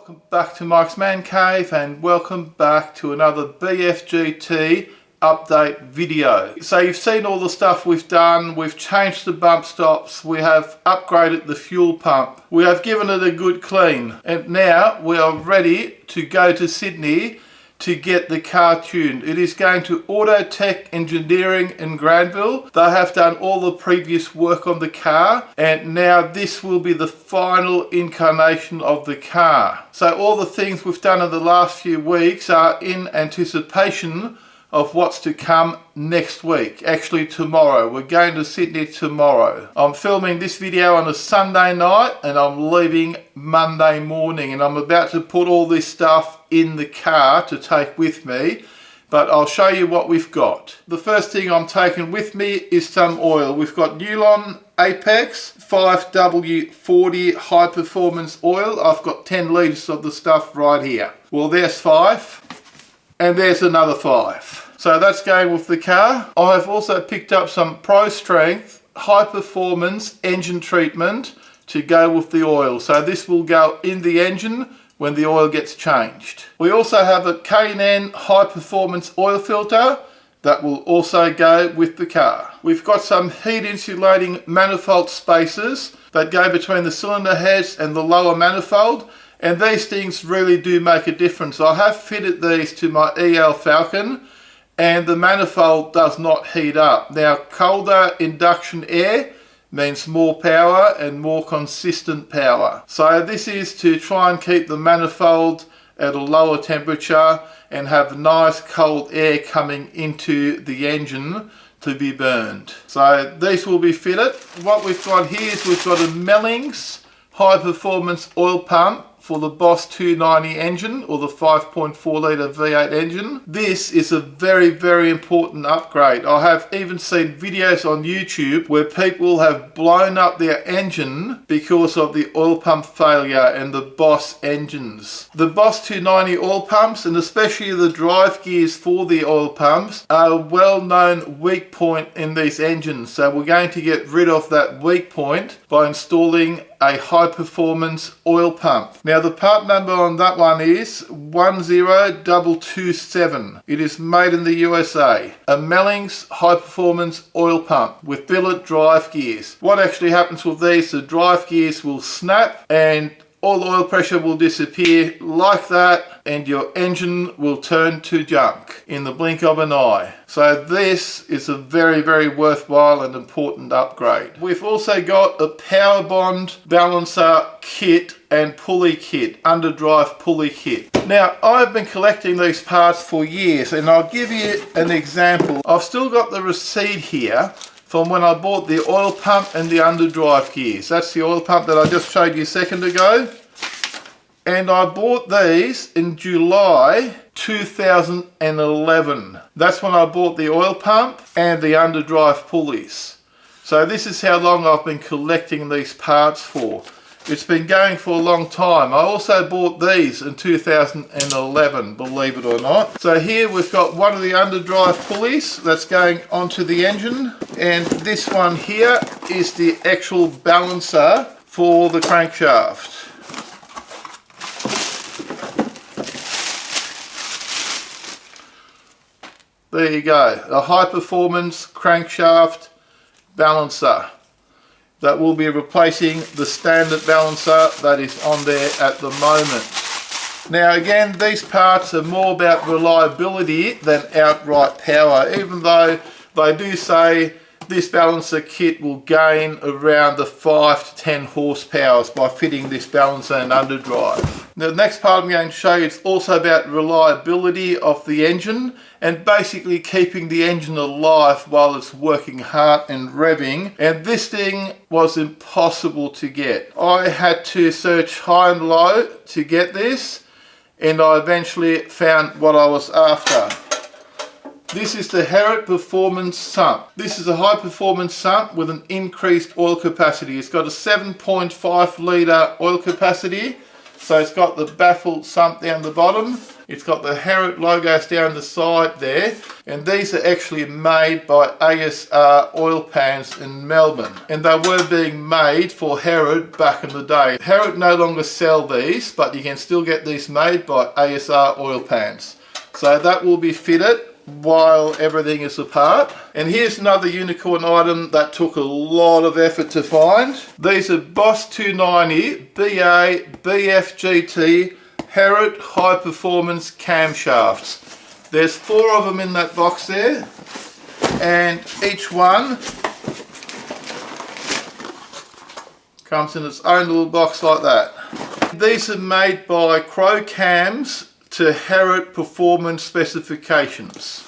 Welcome back to Mike's Man Cave and welcome back to another BF GT update video. So you've seen all the stuff we've done. We've changed the bump stops, we have upgraded the fuel pump, we have given it a good clean, and now we are ready to go to Sydney to get the car tuned. It is going to Auto Tech Engineering in Granville. They have done all the previous work on the car and now this will be the final incarnation of the car. So all the things we've done in the last few weeks are in anticipation of what's to come next week. Actually tomorrow. We're going to Sydney tomorrow. I'm filming this video on a Sunday night and I'm leaving Monday morning, and I'm about to put all this stuff in the car to take with me, but I'll show you what we've got. The first thing I'm taking with me is some oil. We've got Newlon Apex 5W40 high performance oil. I've got 10 litres of the stuff right here. Well, there's 5 and there's another 5. So that's going with the car. I've also picked up some Pro Strength high performance engine treatment to go with the oil. So this will go in the engine when the oil gets changed. We also have a K&N high performance oil filter that will also go with the car. We've got some heat insulating manifold spacers that go between the cylinder heads and the lower manifold. And these things really do make a difference. I have fitted these to my EL Falcon and the manifold does not heat up. Now, colder induction air means more power and more consistent power. So this is to try and keep the manifold at a lower temperature and have nice cold air coming into the engine to be burned. So these will be fitted. What we've got here is we've got a Mellings high performance oil pump for the Boss 290 engine, or the 5.4 litre V8 engine. This is a very, very important upgrade. I have even seen videos on YouTube where people have blown up their engine because of the oil pump failure in the Boss engines. The Boss 290 oil pumps, and especially the drive gears for the oil pumps, are a well-known weak point in these engines. So we're going to get rid of that weak point by installing a high performance oil pump. Now the part number on that one is 10227. It is made in the USA. A Mellings high performance oil pump with billet drive gears. What actually happens with these, the drive gears will snap and all the oil pressure will disappear like that, and your engine will turn to junk in the blink of an eye. So this is a very, very worthwhile and important upgrade. We've also got a power bond balancer kit and pulley kit, underdrive pulley kit. Now, I've been collecting these parts for years, and I'll give you an example. I've still got the receipt here from when I bought the oil pump and the underdrive gears. That's the oil pump that I just showed you a second ago. And I bought these in July 2011. That's when I bought the oil pump and the underdrive pulleys. So this is how long I've been collecting these parts for. It's been going for a long time. I also bought these in 2011, believe it or not. So here we've got one of the underdrive pulleys that's going onto the engine, and this one here is the actual balancer for the crankshaft. There you go, a high performance crankshaft balancer that will be replacing the standard balancer that is on there at the moment. Now again, these parts are more about reliability than outright power, even though they do say this balancer kit will gain around the 5 to 10 horsepower by fitting this balancer and underdrive. Now, the next part I'm going to show you is also about reliability of the engine and basically keeping the engine alive while it's working hard and revving. And this thing was impossible to get. I had to search high and low to get this, and I eventually found what I was after. This is the Herrit Performance Sump. This is a high performance sump with an increased oil capacity. It's got a 7.5 litre oil capacity So it's got the baffle sump down the bottom. It's got the Herod logos down the side there. And these are actually made by ASR oil pans in Melbourne. And they were being made for Herod back in the day. Herod no longer sell these, but you can still get these made by ASR oil pans. So that will be fitted while everything is apart. And here's another unicorn item that took a lot of effort to find. These are Boss 290 BA BF GT Herod high performance camshafts. There's 4 of them in that box there, and each one comes in its own little box like that. These are made by Crow Cams to Herod performance specifications.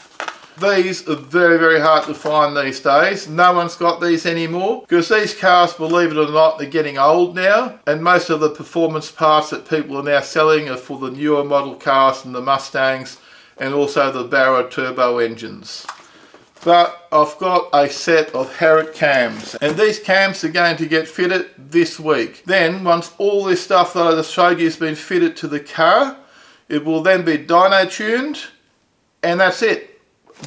These are very, very hard to find these days. No one's got these anymore because these cars, believe it or not, they're getting old now, and most of the performance parts that people are now selling are for the newer model cars and the Mustangs and also the Barra turbo engines. But I've got a set of Herod cams, and these cams are going to get fitted this week. Then once all this stuff that I just showed you has been fitted to the car, it will then be dyno tuned, and that's it.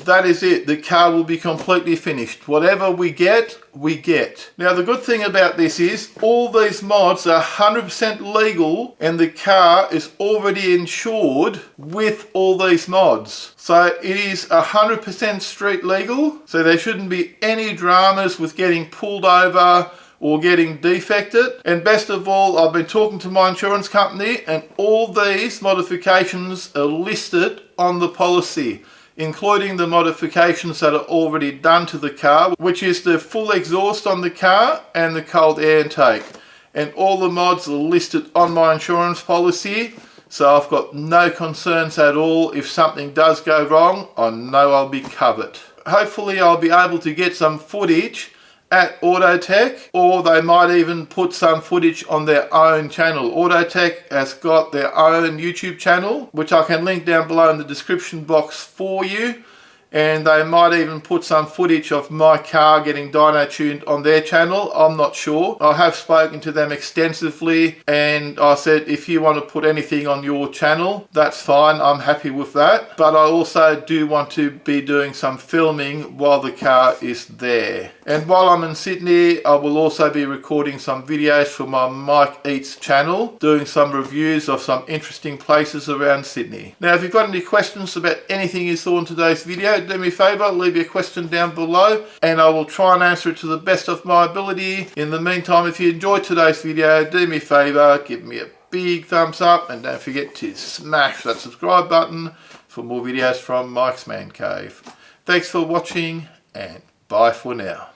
That is it. The car will be completely finished. Whatever we get, we get. Now the good thing about this is all these mods are 100% legal, and the car is already insured with all these mods. So it is 100% street legal, so there shouldn't be any dramas with getting pulled over or getting defected. And best of all, I've been talking to my insurance company, and all these modifications are listed on the policy, including the modifications that are already done to the car, which is the full exhaust on the car and the cold air intake. And all the mods are listed on my insurance policy, so I've got no concerns at all. If something does go wrong, I know I'll be covered. Hopefully I'll be able to get some footage at Autotech, or they might even put some footage on their own channel. Autotech has got their own YouTube channel, which I can link down below in the description box for you. And they might even put some footage of my car getting dyno tuned on their channel. I'm not sure. I have spoken to them extensively, and I said, if you want to put anything on your channel, that's fine. I'm happy with that. But I also do want to be doing some filming while the car is there. And while I'm in Sydney, I will also be recording some videos for my Mike Eats channel, doing some reviews of some interesting places around Sydney. Now, if you've got any questions about anything you saw in today's video, do me a favour, leave your question down below and I will try and answer it to the best of my ability. In the meantime, if you enjoyed today's video, do me a favour, give me a big thumbs up, and don't forget to smash that subscribe button for more videos from Mike's Man Cave. Thanks for watching, and bye for now.